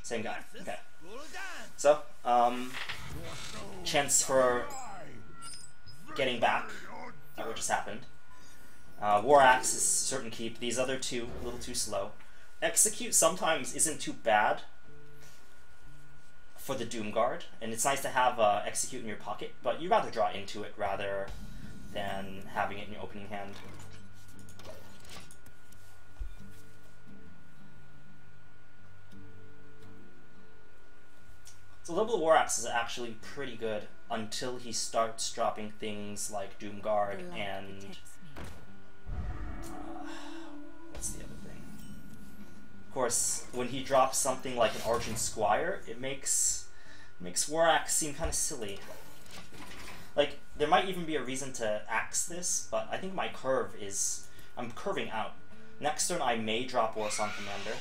Same guy. Okay. So, chance for getting back. That would just happened. War Axe is certain keep. These other two, a little too slow. Execute sometimes isn't too bad for the Doom Guard, and it's nice to have Execute in your pocket, but you'd rather draw into it rather than having it in your opening hand. So Liberal War Axe is actually pretty good until he starts dropping things like Doom Guard and what's the other thing? Of course, when he drops something like an Argent Squire, it makes War Axe seem kind of silly. Like, there might even be a reason to axe this, but I think my curve is... I'm curving out. Next turn I may drop Warsong Commander.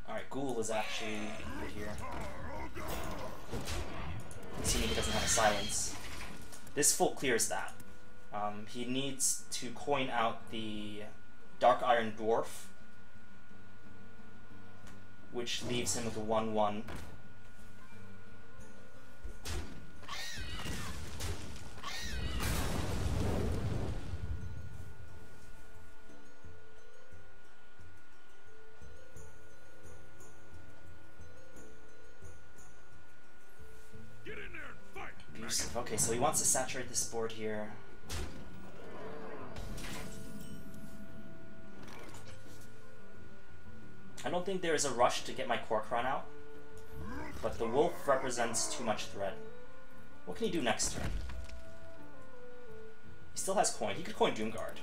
Alright, Ghoul is actually good here. Assuming he doesn't have a silence. This full clears that. He needs to coin out the Dark Iron Dwarf, which leaves him with a 1/1. Okay, so he wants to saturate this board here. I don't think there is a rush to get my Kor'kron out, but the wolf represents too much threat. What can he do next turn? He still has coin. He could coin Doomguard.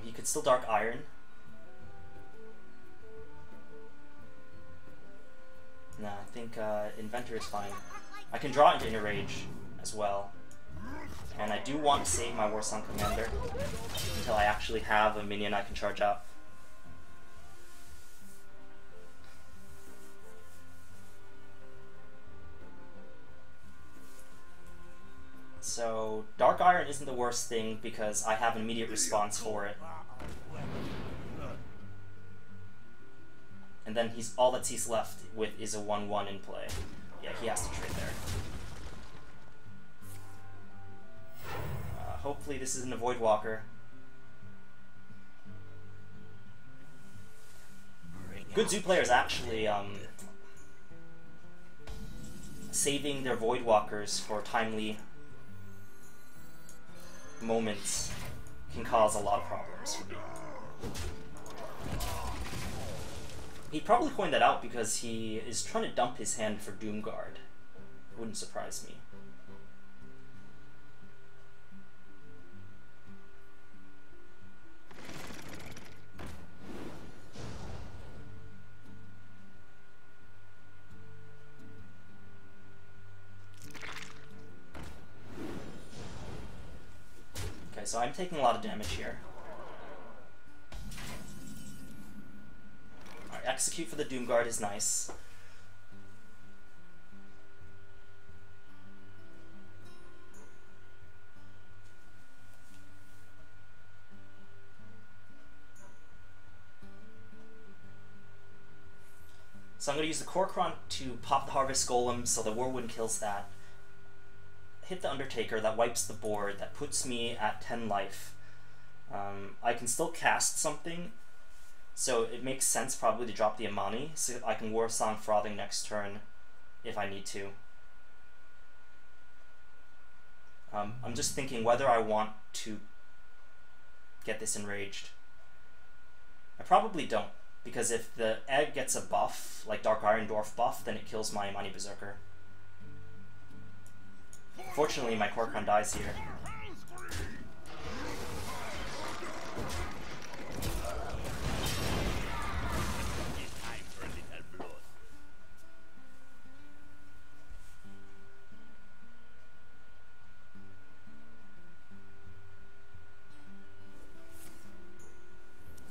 He could still Dark Iron. Nah, I think Inventor is fine. I can draw into Inner Rage as well. And I do want to save my Warsong Commander until I actually have a minion I can charge out. So, Dark Iron isn't the worst thing because I have an immediate response for it. And then all that he's left with is a 1/1 in play. Yeah, he has to trade there. Hopefully this isn't a Voidwalker. Good Zoo players actually saving their Voidwalkers for timely moments can cause a lot of problems for me. He probably coined that out because he is trying to dump his hand for Doomguard. It wouldn't surprise me. Okay, so I'm taking a lot of damage here. Alright, Execute for the Doomguard is nice. So I'm going to use the Kor'kron to pop the Harvest Golem so the Whirlwind kills that. Hit the Undertaker, that wipes the board, that puts me at 10 life. I can still cast something, so it makes sense probably to drop the Imani, so I can Warsong Frothing next turn if I need to. I'm just thinking whether I want to get this enraged. I probably don't, because if the egg gets a buff, like Dark Iron Dwarf buff, then it kills my Imani Berserker. Fortunately, my Kor'kron dies here.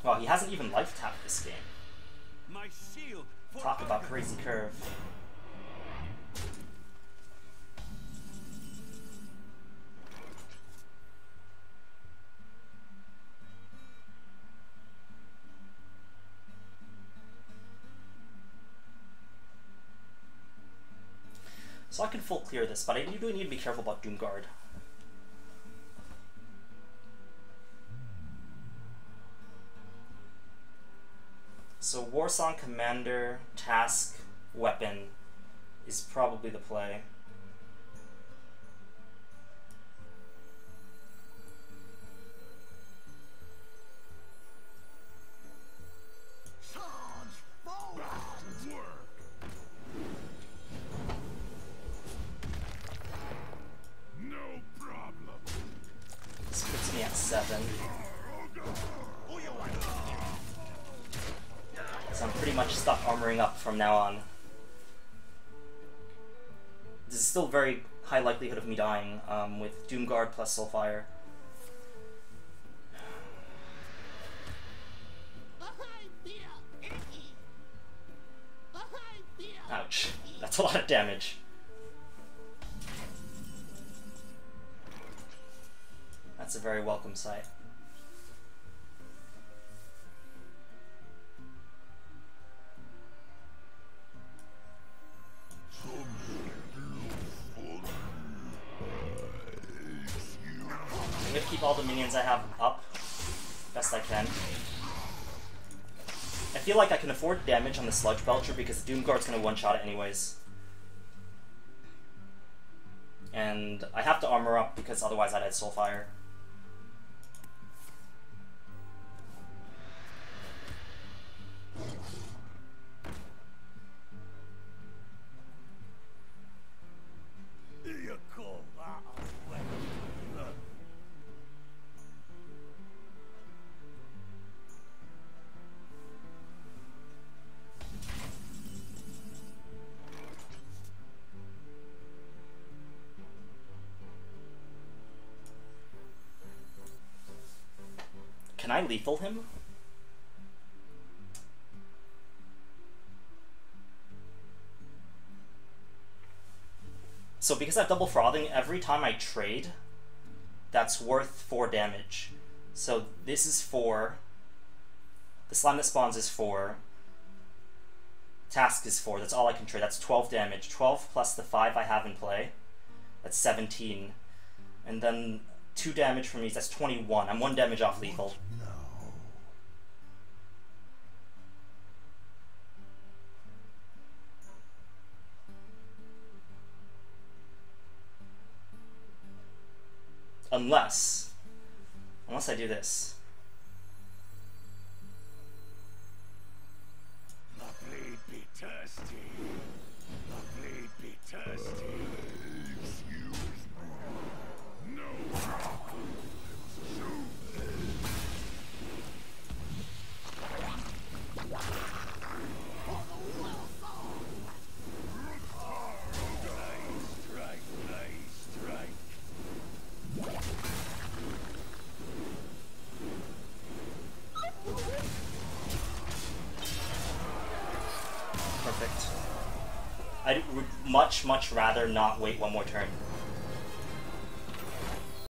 Well, he hasn't even life tapped this game. Talk about crazy curve. So I can full clear this, but I do need to be careful about Doomguard. So Warsong Commander, Task, Weapon is probably the play. This puts me at 7. So I'm pretty much stuck armoring up from now on. This is still very high likelihood of me dying with Doomguard plus Soulfire. Ouch. That's a lot of damage. That's a very welcome sight. I'm gonna keep all the minions I have up best I can. I feel like I can afford damage on the Sludge Belcher because the Doomguard's gonna one-shot it anyways. And I have to armor up because otherwise I'd had Soulfire. Can I lethal him? So because I have double frothing, every time I trade, that's worth 4 damage. So this is 4. The slime that spawns is 4. Task is 4. That's all I can trade. That's 12 damage. 12 plus the 5 I have in play. That's 17. And then 2 damage from these, that's 21. I'm 1 damage off lethal. Unless I do this. The blade be thirsty. The blade be thirsty. Excuse me. No problem. Perfect. I would much rather not wait one more turn.